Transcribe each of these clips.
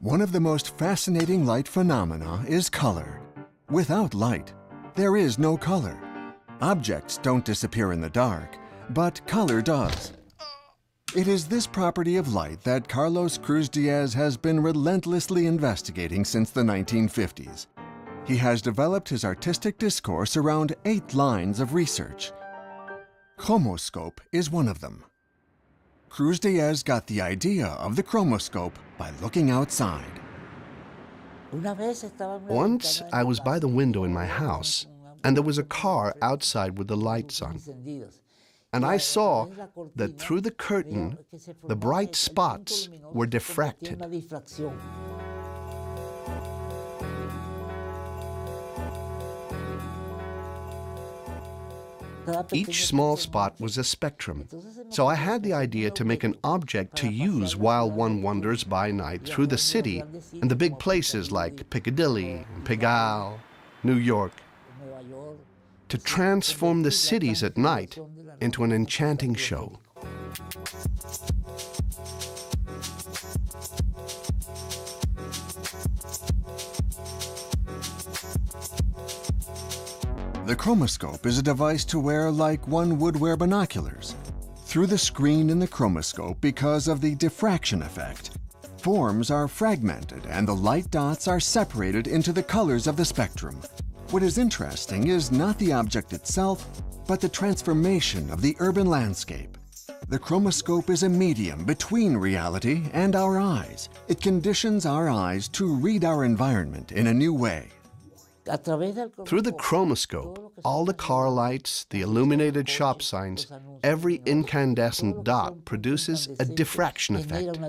One of the most fascinating light phenomena is color. Without light, there is no color. Objects don't disappear in the dark, but color does. It is this property of light that Carlos Cruz Diez has been relentlessly investigating since the 1950s. He has developed his artistic discourse around 8 lines of research. Chromoscope is one of them. Cruz Diez got the idea of the chromoscope by looking outside. Once I was by the window in my house, and there was a car outside with the lights on. And I saw that through the curtain, the bright spots were diffracted. Each small spot was a spectrum, so I had the idea to make an object to use while one wanders by night through the city and the big places like Piccadilly, Pigalle, New York, to transform the cities at night into an enchanting show. The chromoscope is a device to wear like one would wear binoculars. Through the screen in the chromoscope, because of the diffraction effect, forms are fragmented and the light dots are separated into the colors of the spectrum. What is interesting is not the object itself, but the transformation of the urban landscape. The chromoscope is a medium between reality and our eyes. It conditions our eyes to read our environment in a new way. Through the chromoscope, all the car lights, the illuminated shop signs, every incandescent dot produces a diffraction effect.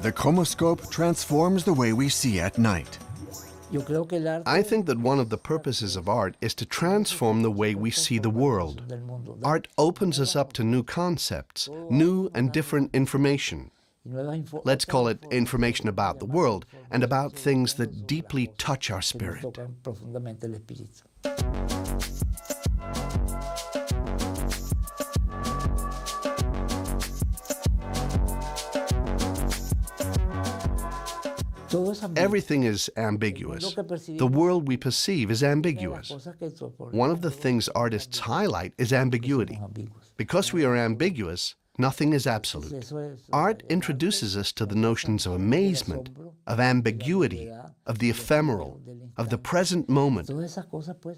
The chromoscope transforms the way we see at night. I think that one of the purposes of art is to transform the way we see the world. Art opens us up to new concepts, new and different information. Let's call it information about the world and about things that deeply touch our spirit. Everything is ambiguous. The world we perceive is ambiguous. One of the things artists highlight is ambiguity. Because we are ambiguous, nothing is absolute. Art introduces us to the notions of amazement, of ambiguity, of the ephemeral, of the present moment.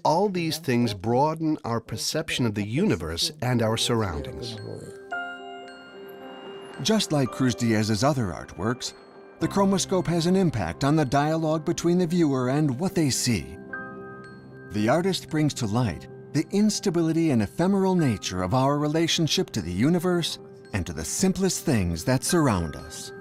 All these things broaden our perception of the universe and our surroundings. Just like Cruz Diez's other artworks, the chromoscope has an impact on the dialogue between the viewer and what they see. The artist brings to light the instability and ephemeral nature of our relationship to the universe and to the simplest things that surround us.